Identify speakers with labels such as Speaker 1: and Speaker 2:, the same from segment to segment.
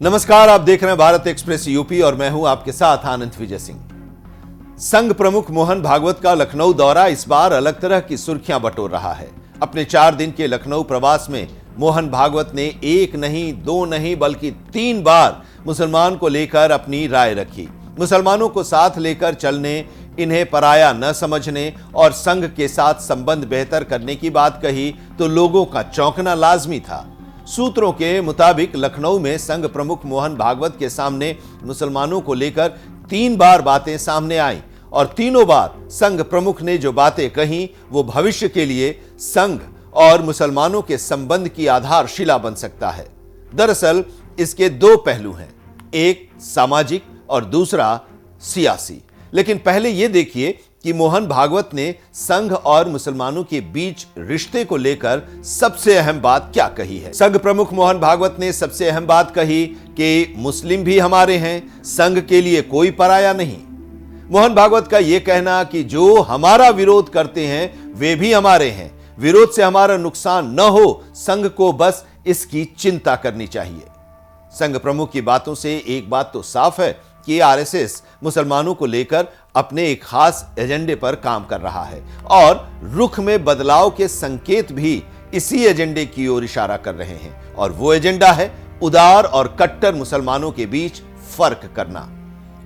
Speaker 1: नमस्कार, आप देख रहे हैं भारत एक्सप्रेस यूपी और मैं हूं आपके साथ आनंद विजय सिंह। संघ प्रमुख मोहन भागवत का लखनऊ दौरा इस बार अलग तरह की सुर्खियां बटोर रहा है। अपने 4 दिन के लखनऊ प्रवास में मोहन भागवत ने एक नहीं, 2 नहीं बल्कि 3 बार मुसलमान को लेकर अपनी राय रखी। मुसलमानों को साथ लेकर चलने, इन्हें पराया न समझने और संघ के साथ संबंध बेहतर करने की बात कही तो लोगों का चौंकना लाजमी था। सूत्रों के मुताबिक लखनऊ में संघ प्रमुख मोहन भागवत के सामने मुसलमानों को लेकर 3 बार बातें सामने आईं और तीनों बार संघ प्रमुख ने जो बातें कहीं वो भविष्य के लिए संघ और मुसलमानों के संबंध की आधारशिला बन सकता है। दरअसल इसके 2 पहलू हैं, एक सामाजिक और दूसरा सियासी। लेकिन पहले यह देखिए कि मोहन भागवत ने संघ और मुसलमानों के बीच रिश्ते को लेकर सबसे अहम बात क्या कही है। संघ प्रमुख मोहन भागवत ने सबसे अहम बात कही कि मुस्लिम भी हमारे हैं, संघ के लिए कोई पराया नहीं। मोहन भागवत का यह कहना कि जो हमारा विरोध करते हैं वे भी हमारे हैं, विरोध से हमारा नुकसान न हो, संघ को बस इसकी चिंता करनी चाहिए। संघ प्रमुख की बातों से एक बात तो साफ है कि आरएसएस मुसलमानों को लेकर अपने एक खास एजेंडे पर काम कर रहा है और रुख में बदलाव के संकेत भी इसी एजेंडे की ओर इशारा कर रहे हैं और वो एजेंडा है उदार और कट्टर मुसलमानों के बीच फर्क करना।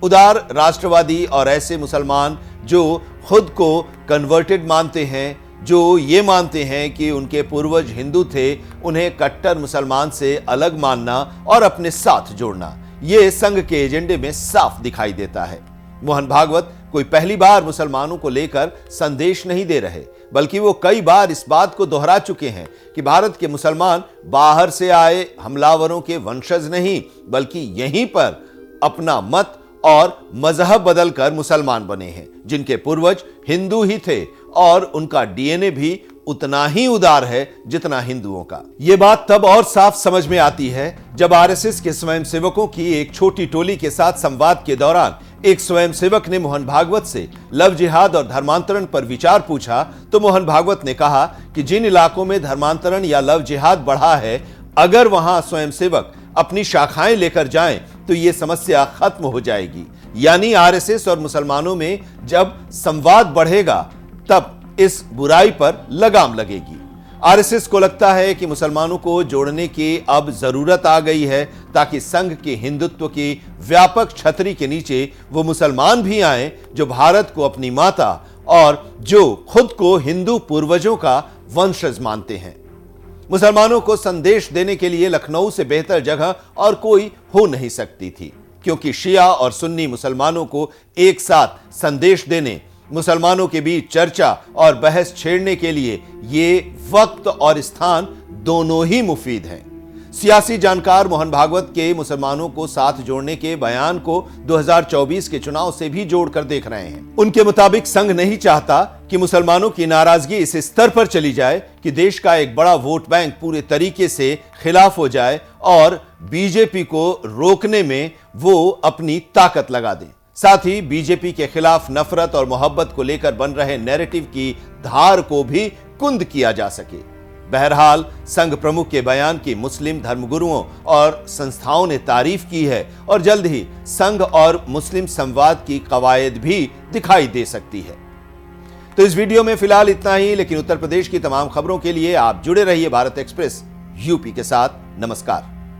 Speaker 1: उदार राष्ट्रवादी और ऐसे मुसलमान जो खुद को कन्वर्टेड मानते हैं, जो ये मानते हैं कि उनके पूर्वज हिंदू थे, उन्हें कट्टर मुसलमान से अलग मानना और अपने साथ जोड़ना, ये संघ के एजेंडे में साफ दिखाई देता है। मोहन भागवत कोई पहली बार मुसलमानों को लेकर संदेश नहीं दे रहे, बल्कि वो कई बार इस बात को दोहरा चुके हैं कि भारत के मुसलमान बाहर से आए हमलावरों के वंशज नहीं, बल्कि यहीं पर अपना मत और मजहब बदलकर मुसलमान बने हैं, जिनके पूर्वज हिंदू ही थे और उनका डीएनए भी उतना ही उदार है जितना हिंदुओं का। यह बात तब और साफ समझ में आती है जब आरएसएस के स्वयंसेवकों की एक छोटी टोली के साथ संवाद के दौरान एक स्वयंसेवक ने मोहन भागवत से लव जिहाद और धर्मांतरण पर विचार पूछा तो मोहन भागवत ने कहा कि जिन इलाकों में धर्मांतरण या लव जिहाद बढ़ा है, अगर वहां स्वयंसेवक अपनी शाखाएं लेकर जाएं तो यह समस्या खत्म हो जाएगी। यानी आरएसएस और मुसलमानों में जब संवाद बढ़ेगा तब इस बुराई पर लगाम लगेगी। आरएसएस को लगता है कि मुसलमानों को जोड़ने की अब जरूरत आ गई है ताकि संघ के हिंदुत्व की व्यापक छतरी के नीचे वो मुसलमान भी आए जो भारत को अपनी माता और जो खुद को हिंदू पूर्वजों का वंशज मानते हैं। मुसलमानों को संदेश देने के लिए लखनऊ से बेहतर जगह और कोई हो नहीं सकती थी, क्योंकि शिया और सुन्नी मुसलमानों को एक साथ संदेश देने, मुसलमानों के बीच चर्चा और बहस छेड़ने के लिए ये वक्त और स्थान दोनों ही मुफीद हैं। सियासी जानकार मोहन भागवत के मुसलमानों को साथ जोड़ने के बयान को 2024 के चुनाव से भी जोड़कर देख रहे हैं। उनके मुताबिक संघ नहीं चाहता कि मुसलमानों की नाराजगी इस स्तर पर चली जाए कि देश का एक बड़ा वोट बैंक पूरे तरीके से खिलाफ हो जाए और बीजेपी को रोकने में वो अपनी ताकत लगा दें। साथ ही बीजेपी के खिलाफ नफरत और मोहब्बत को लेकर बन रहे नैरेटिव की धार को भी कुंद किया जा सके। बहरहाल संघ प्रमुख के बयान की मुस्लिम धर्मगुरुओं और संस्थाओं ने तारीफ की है और जल्द ही संघ और मुस्लिम संवाद की कवायद भी दिखाई दे सकती है। तो इस वीडियो में फिलहाल इतना ही, लेकिन उत्तर प्रदेश की तमाम खबरों के लिए आप जुड़े रहिए भारत एक्सप्रेस यूपी के साथ। नमस्कार।